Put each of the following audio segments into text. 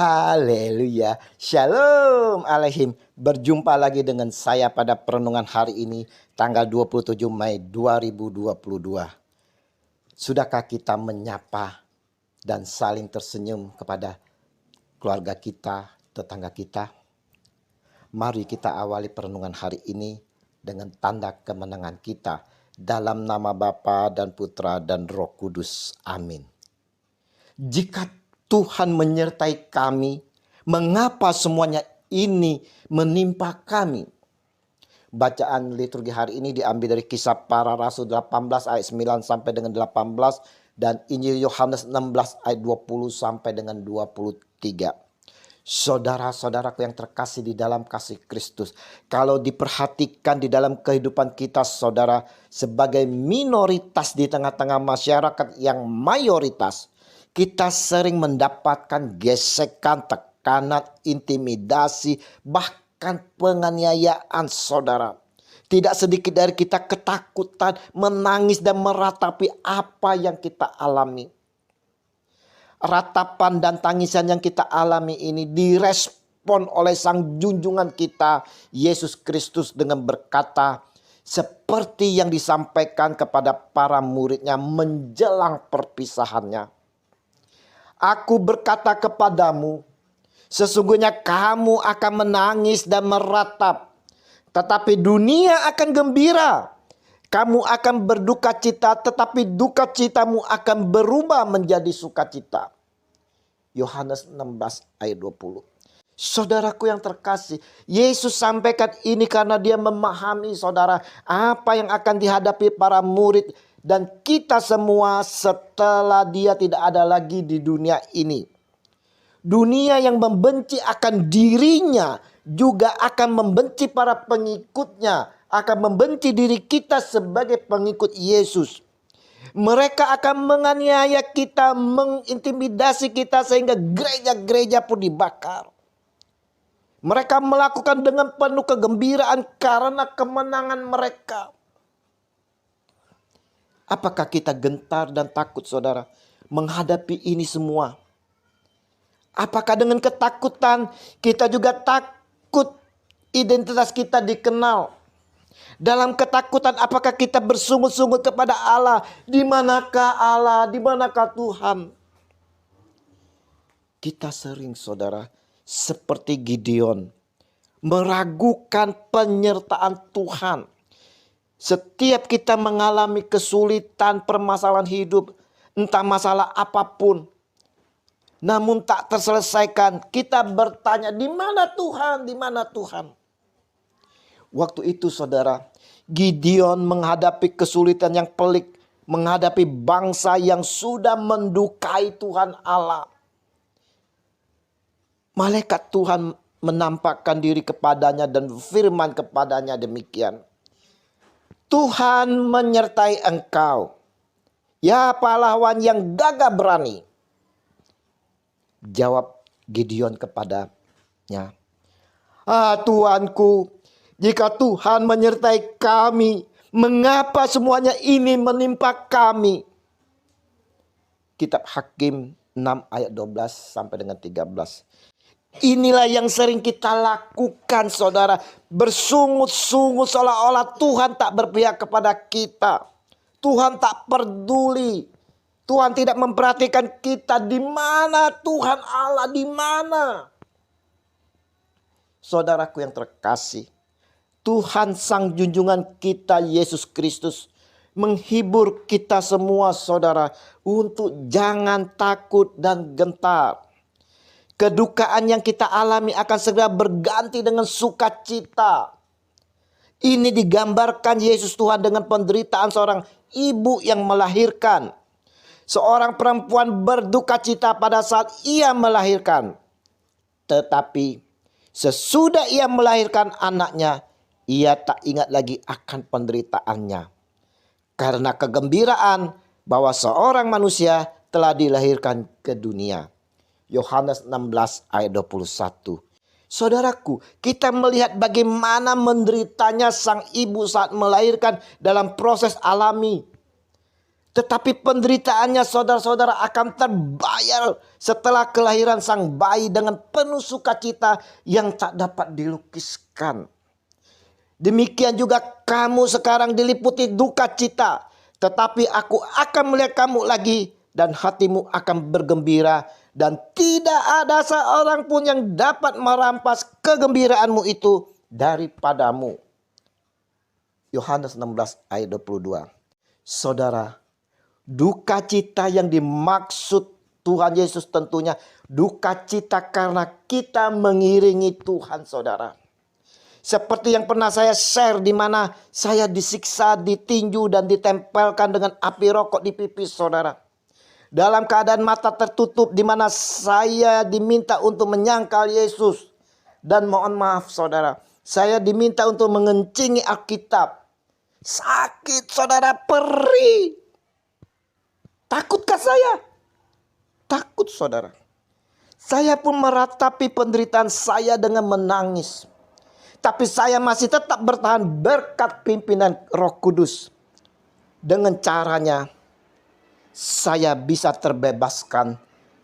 Haleluya. Shalom Aleihim. Berjumpa lagi dengan saya pada perenungan hari ini tanggal 27 Mei 2022. Sudahkah kita menyapa dan saling tersenyum kepada keluarga kita, tetangga kita? Mari kita awali perenungan hari ini dengan tanda kemenangan kita dalam nama Bapa dan Putra dan Roh Kudus. Amin. Jika Tuhan menyertai kami, mengapa semuanya ini menimpa kami? Bacaan liturgi hari ini diambil dari Kisah Para Rasul 18 ayat 9 sampai dengan 18 dan Injil Yohanes 16 ayat 20 sampai dengan 23. Saudara-saudaraku yang terkasih di dalam kasih Kristus, kalau diperhatikan di dalam kehidupan kita, saudara, sebagai minoritas di tengah-tengah masyarakat yang mayoritas, kita sering mendapatkan gesekan, tekanan, intimidasi, bahkan penganiayaan, saudara. Tidak sedikit dari kita ketakutan, menangis dan meratapi apa yang kita alami. Ratapan dan tangisan yang kita alami ini direspon oleh Sang Junjungan kita, Yesus Kristus, dengan berkata, seperti yang disampaikan kepada para muridnya menjelang perpisahannya. Aku berkata kepadamu, sesungguhnya kamu akan menangis dan meratap, tetapi dunia akan gembira. Kamu akan berduka cita, tetapi duka citamu akan berubah menjadi sukacita. Yohanes 16 ayat 20. Saudaraku yang terkasih, Yesus sampaikan ini karena dia memahami, saudara, apa yang akan dihadapi para murid dan kita semua setelah dia tidak ada lagi di dunia ini. Dunia yang membenci akan dirinya juga akan membenci para pengikutnya, akan membenci diri kita sebagai pengikut Yesus. Mereka akan menganiaya kita, mengintimidasi kita sehingga gereja-gereja pun dibakar. Mereka melakukan dengan penuh kegembiraan karena kemenangan mereka. Apakah kita gentar dan takut, saudara, menghadapi ini semua? Apakah dengan ketakutan kita juga takut identitas kita dikenal? Dalam ketakutan apakah kita bersungut-sungut kepada Allah? Di manakah Allah? Di manakah Tuhan? Kita sering, saudara, seperti Gideon, meragukan penyertaan Tuhan. Setiap kita mengalami kesulitan, permasalahan hidup, entah masalah apapun, namun tak terselesaikan, kita bertanya, di mana Tuhan? Di mana Tuhan? Waktu itu, saudara, Gideon menghadapi kesulitan yang pelik, menghadapi bangsa yang sudah mendukai Tuhan Allah. Malaikat Tuhan menampakkan diri kepadanya dan firman kepadanya demikian. Tuhan menyertai engkau, ya pahlawan yang gagah berani. Jawab Gideon kepadanya, Tuanku, jika Tuhan menyertai kami, mengapa semuanya ini menimpa kami? Kitab Hakim 6 ayat 12 sampai dengan 13. Inilah yang sering kita lakukan, saudara. Bersungut-sungut seolah-olah Tuhan tak berpihak kepada kita. Tuhan tak peduli. Tuhan tidak memperhatikan kita. Di mana Tuhan Allah? Di mana? Saudaraku yang terkasih, Tuhan Sang Junjungan kita Yesus Kristus menghibur kita semua, saudara, untuk jangan takut dan gentar. Kedukaan yang kita alami akan segera berganti dengan sukacita. Ini digambarkan Yesus Tuhan dengan penderitaan seorang ibu yang melahirkan. Seorang perempuan berduka cita pada saat ia melahirkan. Tetapi sesudah ia melahirkan anaknya, ia tak ingat lagi akan penderitaannya. Karena kegembiraan bahwa seorang manusia telah dilahirkan ke dunia. Yohanes 16 ayat 21. Saudaraku, kita melihat bagaimana menderitanya sang ibu saat melahirkan dalam proses alami. Tetapi penderitaannya saudara-saudara akan terbayar setelah kelahiran sang bayi dengan penuh sukacita yang tak dapat dilukiskan. Demikian juga kamu sekarang diliputi duka cita. Tetapi aku akan melihat kamu lagi dan hatimu akan bergembira. Dan tidak ada seorang pun yang dapat merampas kegembiraanmu itu daripadamu. Yohanes 16 ayat 22. Saudara, duka cita yang dimaksud Tuhan Yesus tentunya duka cita karena kita mengiringi Tuhan, saudara. Seperti yang pernah saya share, di mana saya disiksa, ditinju dan ditempelkan dengan api rokok di pipi, saudara. Dalam keadaan mata tertutup, di mana saya diminta untuk menyangkal Yesus. Dan mohon maaf saudara, saya diminta untuk mengencingi Alkitab. Sakit saudara, perih. Takutkah saya? Takut saudara. Saya pun meratapi penderitaan saya dengan menangis. Tapi saya masih tetap bertahan berkat pimpinan Roh Kudus. Dengan caranya, saya bisa terbebaskan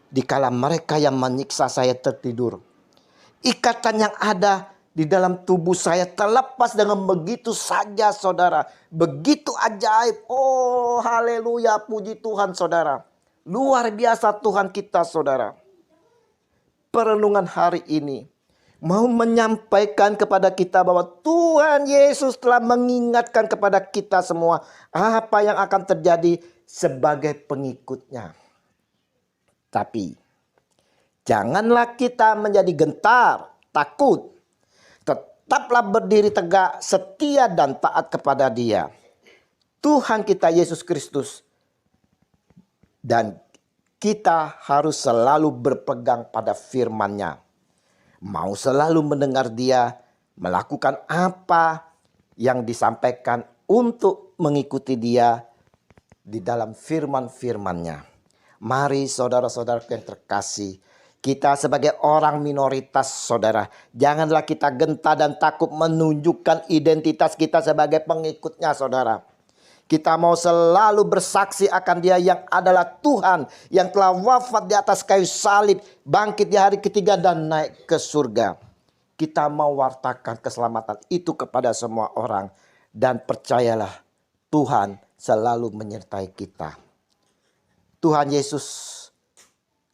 dikala mereka yang menyiksa saya tertidur. Ikatan yang ada di dalam tubuh saya terlepas dengan begitu saja saudara. Begitu ajaib. Oh haleluya, puji Tuhan saudara. Luar biasa Tuhan kita saudara. Perenungan hari ini mau menyampaikan kepada kita bahwa Tuhan Yesus telah mengingatkan kepada kita semua apa yang akan terjadi sebagai pengikutnya. Tapi janganlah kita menjadi gentar, takut. Tetaplah berdiri tegak, setia dan taat kepada Dia, Tuhan kita Yesus Kristus. Dan kita harus selalu berpegang pada firman-Nya. Mau selalu mendengar Dia, melakukan apa yang disampaikan untuk mengikuti Dia di dalam firman-firman-Nya. Mari saudara-saudara yang terkasih, kita sebagai orang minoritas saudara, janganlah kita gentar dan takut menunjukkan identitas kita sebagai pengikutnya saudara. Kita mau selalu bersaksi akan Dia yang adalah Tuhan, yang telah wafat di atas kayu salib, bangkit di hari ketiga dan naik ke surga. Kita mau wartakan keselamatan itu kepada semua orang. Dan percayalah, Tuhan selalu menyertai kita. Tuhan Yesus,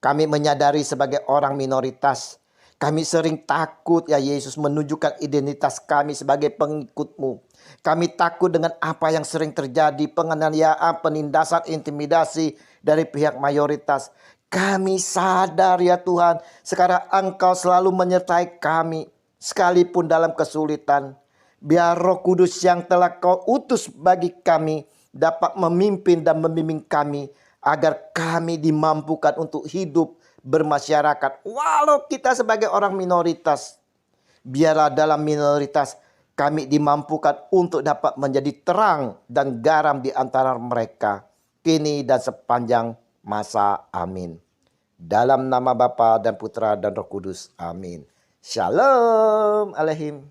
kami menyadari sebagai orang minoritas, kami sering takut ya Yesus menunjukkan identitas kami sebagai pengikut-Mu. Kami takut dengan apa yang sering terjadi, penganiayaan, penindasan, intimidasi dari pihak mayoritas. Kami sadar ya Tuhan, sekarang Engkau selalu menyertai kami sekalipun dalam kesulitan. Biar Roh Kudus yang telah Kau utus bagi kami dapat memimpin dan membimbing kami, agar kami dimampukan untuk hidup bermasyarakat walau kita sebagai orang minoritas. Biarlah dalam minoritas kami dimampukan untuk dapat menjadi terang dan garam di antara mereka, kini dan sepanjang masa. Amin. Dalam nama Bapa dan Putra dan Roh Kudus. Amin. Shalom Aleihim.